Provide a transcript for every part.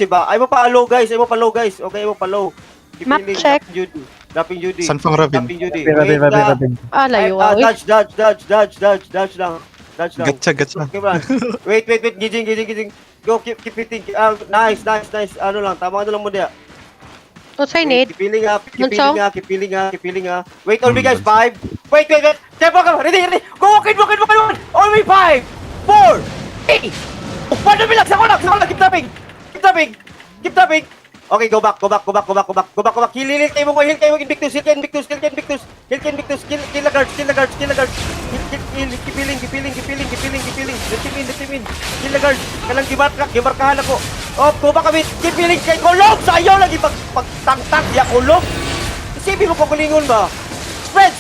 Diba? Ay mo pa low guys, ay mo pa low guys. Okay, ay mo pa low. Map check. Dropping Judy. San Fang Rabin. Dropping Judy. Rabin. Ah, layo. Dodge lang. Dodge lang. Gatsa. Okay, man. Wait. Gijing. Go, keep hitting. Nice. Ano lang, tama ano lang mo dia. What's I need? Keep healing up. Keep healing up. Wait, all me guys, 5. Wait. Tempo ka. Ready. Go, walk in. All me 5, 4, 3. Paano bilang? Sako lang. Keep tapping. Okay, go back. Heal kayo mo. Invictus. Kill the guards. Keep healing. Let him in. Kill the guards. Kalang gimarkahan ako. Oh, go back a bit. Keep healing. Kay kulog. Sayo lagi pagtangtang ya kulog. Isipin mo kung kulingon ba? Spread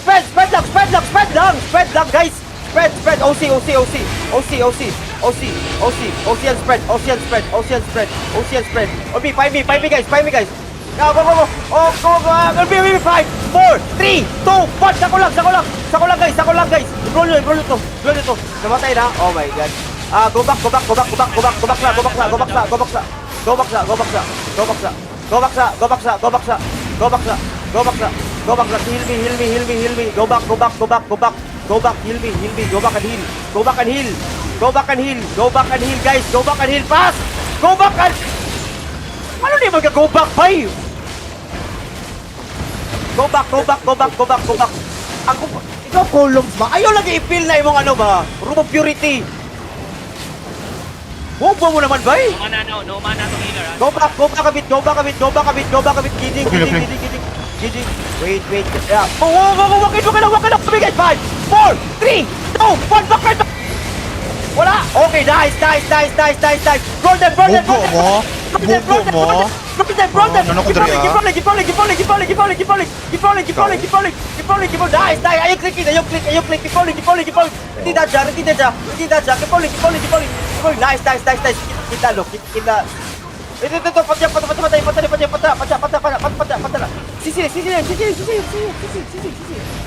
lang, guys. Spread. OC and spread. Find me, guys. Go. Oh, go. Be 5, 4, 3, 2, 1. Sako lang, guys. Roll nyo to. Namatay na. Oh my god. Go back na. Heal me. Go back. Heal me. Go back and heal, guys. Go back and heal fast. Ano di mag-go back, bay? Go back. Ikaw columns ba? Ayaw lagi i-feel na imong ano ba? Room of purity. Huwag mo naman, bay? No mana to healer. Go back a bit. Gijing. Wait. Yeah. Walk in. Come guys. 5, 4, 3, 2, 1. Back. Wala. Okay, nice. Roll them. Bugo mo. Ano ko dali, Keep rolling. Nice. Ayun click. Keep rolling. Hindi na dyan. Keep rolling. Nice. Kita. Ito. Patya. Sisi.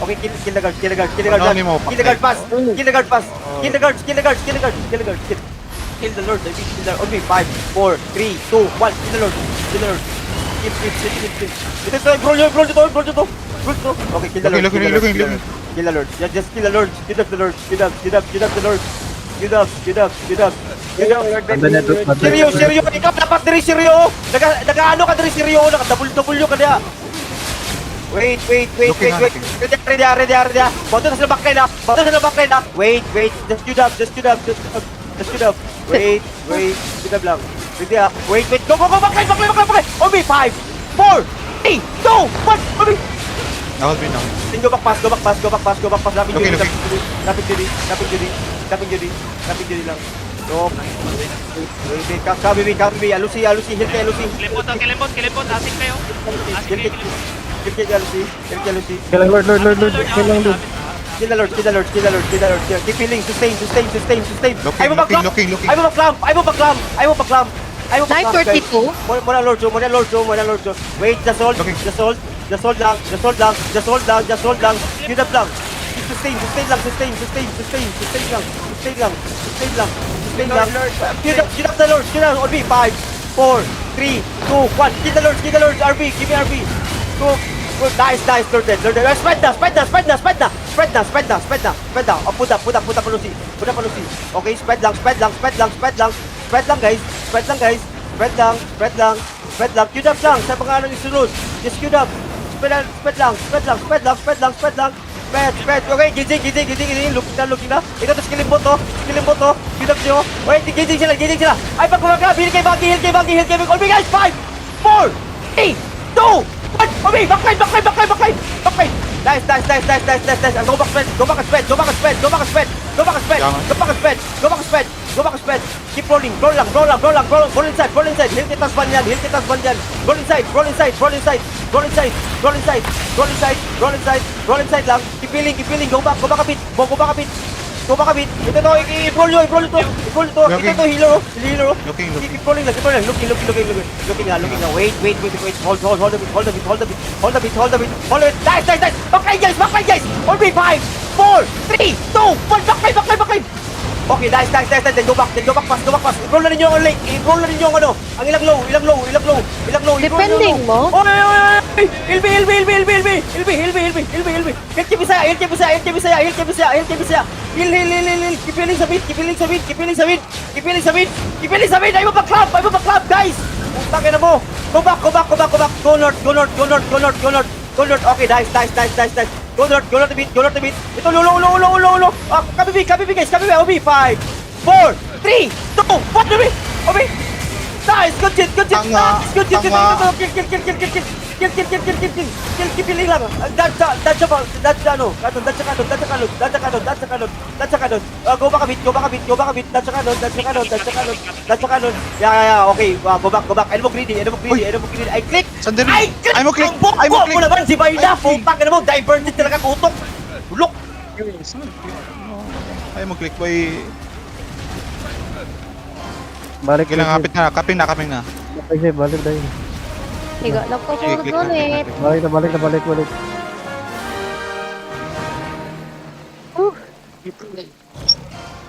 Okay, kill the guards. Kill the guard pass. Kill the lord. Okay, 5, 4, 3, 2, 1. Kill the lord. Ito. Roll to. Okay, kill the lord. Kill the lord. Just kill the lord. Get up the lord. Seryo. Ikaw dapat diri seryo. Nagaano ka diri seryo. Naka-double ka dia. Wait. Ready. Bato sa backline na. Wait. Just queue up. Wait. Queue up lang. Ready ah. Wait. Go. Backline. Obi, 5, 4, 3, 2, 1. Obi. I'll be now. Then go back pass. Rapid Judy lang. Go. Wait. Kakabi. Alusi. Hit kay Alusi. Kilipot. Asin kayo. Kill Alusi. Kailang Lord. Kill the Lord. Keep healing. Sustain. Looking. I will climb. 932. Muna Lord Joe. Wait, just hold lang. Get up lang. Sustain lang. Get up the Lord. RB, 5, 4, 3, 2, 1. Get the Lord. RB, give me RB. Go. Nice, Lord. Spread na. Oh, puta palusi. Okay, spread lang, guys. Spread lang. Queued up lang. Sa mga anong isunod. Just queued up. Spread lang. Spread. Okay, gijing. Looking na. Ito, tapos kilimbo to. Queued up nyo. Wait, gijing sila. Ay, pagkumagab. Heal kay Banggi. All me guys, 5, 4, 3, 2, 1. Okay, backline. Nice. Go back spread. Keep rolling. Roll inside. Hill kitas banyan. Roll inside lang. Keep healing. Go back a bit. Ito to, i-roll nyo to. Ito to, healer. Looking. Keep rolling lang. Looking nga. Wait. Hold a bit. Nice. Okay, guys. All me 5, 4, 3, 2, 1. Backline. Okay, nice. Then go back pass. I-roll na ninyo ang lane. I-roll na ninyo ang ano. Ang ilang low. Depending mo. Oy! Ilbi. Hit Bisaya. Heal. Keep healing sa mid. Ay mo pa club, guys. Putang ina mo. Go back. Go north. Okay, nice. Go north a bit. Ito, ulo. Kabibi, guys. Obi, 5, 4, 3, 2, 1, Obi. Nice, good shit. Tanga. Kill. Keep healing lang. That's kanon. Go back a bit. That's kanon. Yeah. Okay, go back. Ano mo greedy. I click. Sandali. Ang boko mo naman si Bayda. Putang ina mo, diverted talaga kutok. Look. Ay mo click boy. Balik. Kailang kaping na. Balik tayo. Higa lang po Sige, click na. ulit. Balik.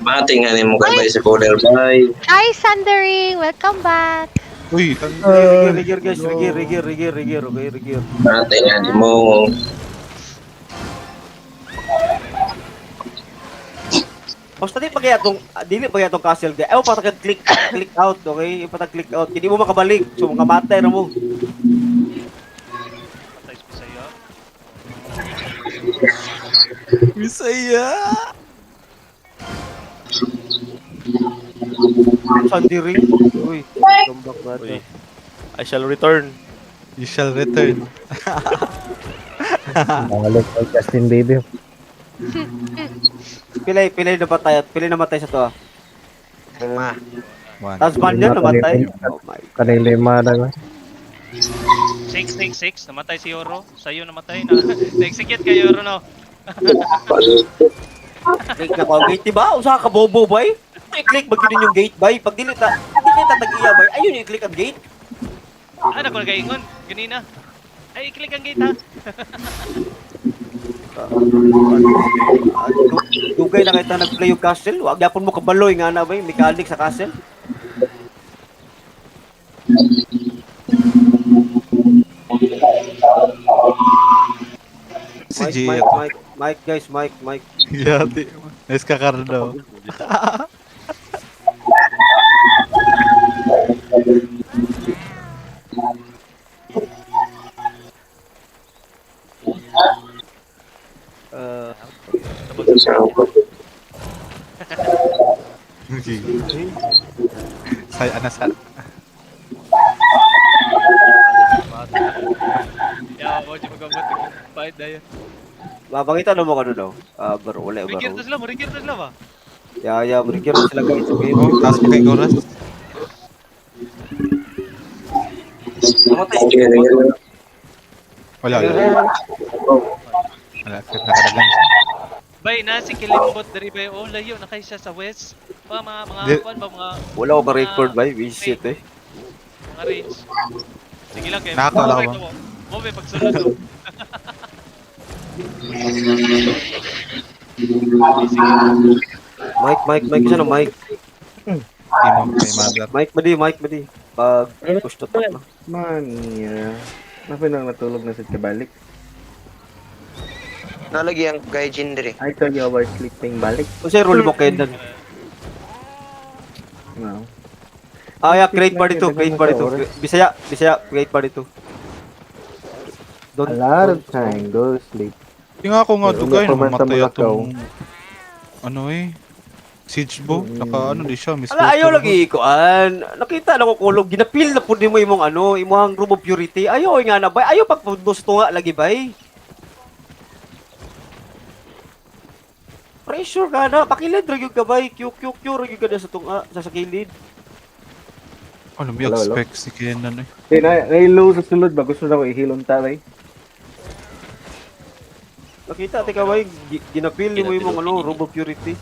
Matinganin mo kayo sa corner, bye. Hi, Sandering! Welcome back! Uy, Rigir, guys. Rigir. Matinganin mo. Basta dili pa kaya tong castle guys. Ayaw pa click out, okay? Click out. Hindi mo makabalik. So makamatay na mo. Patay sa Bisaya. Bisaya. Sandiri. Uy, come back natin. I shall return. You shall return. Balik kay Justin Bieber. Pilay namatay sa to. One. Tapos Banyan namatay. Oh my. Kanilima na. 6. Namatay si Yoro. Sa'yo namatay na. Na-execute kay Yoro, no? Click na ko ang gate, diba? Usa ka bobo bay. I-click ba yun yung gate bay? Pag dili ta tag-iya bay. Ayun i-click ang gate. Ano ko nagaingon? Ganina. Ay, i-click ang gate, ha? Dugay na kita nag-play yung castle. Wag yapon mo kabaloy nga na bay mechanic sa castle. Si G. Mike guys, Mike. Yati. Nice ka daw. Okay. Say anasal. Ya, mo di magabot. Pahit na yan. Babangitan mo kano daw. Baro wala Rigir baro. to sila ba? Ya, berikir sila guys. Okay. Oh, taas mo kay Goras. Namatay Sige, sige. Wala. Nakadagan. Bay, na si Kilimbot dari bay. Oh, layo na kayo siya sa west. Mga Di- kuan ba mga Wala ko record ba? Visit eh. mga range. Sige lang kayo. Nakakalawa. Mo may pagsunod to. Mike sana Mike. Imo kay mother. Mike madi. Pag push to top na. Mania. Napay nang natulog na sa kabalik. Nalagi ang gaijin dire. I told you about sleeping balik. Kasi roll mo kendan. No. Yeah, create party 2, Bisaya, create party 2. A lot of time, go sleep. Yung ako nga Wala dugay pa man namatay sa atong ano siege bo naka ano di siya miss. Ala, ayaw lagi ikuan. Nakita na ko kulog, ginapil na pud mo imong imong room of purity. Ayaw nga na bay. Ayaw pagpudbos to nga lagi bay. Pressure ka na, pakilid ra gyud ka bay. Q ra gyud ka na sa tunga sa kilid. Ano mi Hello, hello? expect si Kenan eh. Na-low sa sulod ba? Gusto na ko ihilon talay. Nakita tika bay, ginapil mo imong room of purity.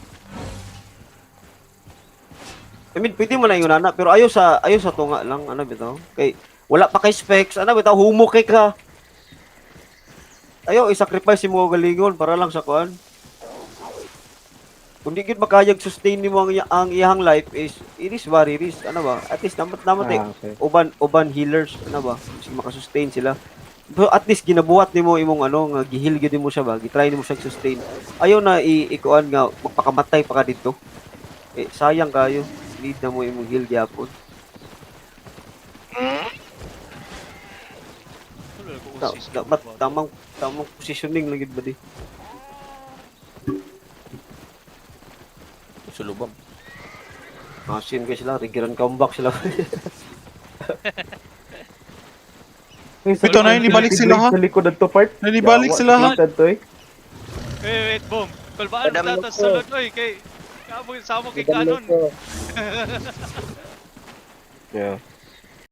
I mean, pwede mo na yung nana, pero ayaw sa tunga lang, ano bitaw? Kay wala pa kay specs, ano bitaw, humukay ka. Ayaw i-sacrifice mo galingon para lang sa kuan. Kung di gid makayag sustain nimo ang iyang life is it is very risk, ano ba? At least namatay Okay. uban healers, ano ba? Sige makasustain sila. Pero at least ginabuhat nimo imong ano nga gihil gyud nimo siya ba? Gitry nimo siya sustain. Ayaw na ikuan nga magpakamatay pa ka dito. Eh sayang kayo. Need na mo imong heal gyapon. Wala ko Ta- assist. Dapat tamang positioning lang gid ba di? Sulubam. Masin kay sila, rigiran comeback sila. Ito na, inibalik sila, ha? Sa likod at to part. Nalibalik sila, ha? Kitad to eh. Wait, boom. Kulbaan mo Madam tatas Loco. sulod, oy, kay... Samo kay Kanon. Yeah.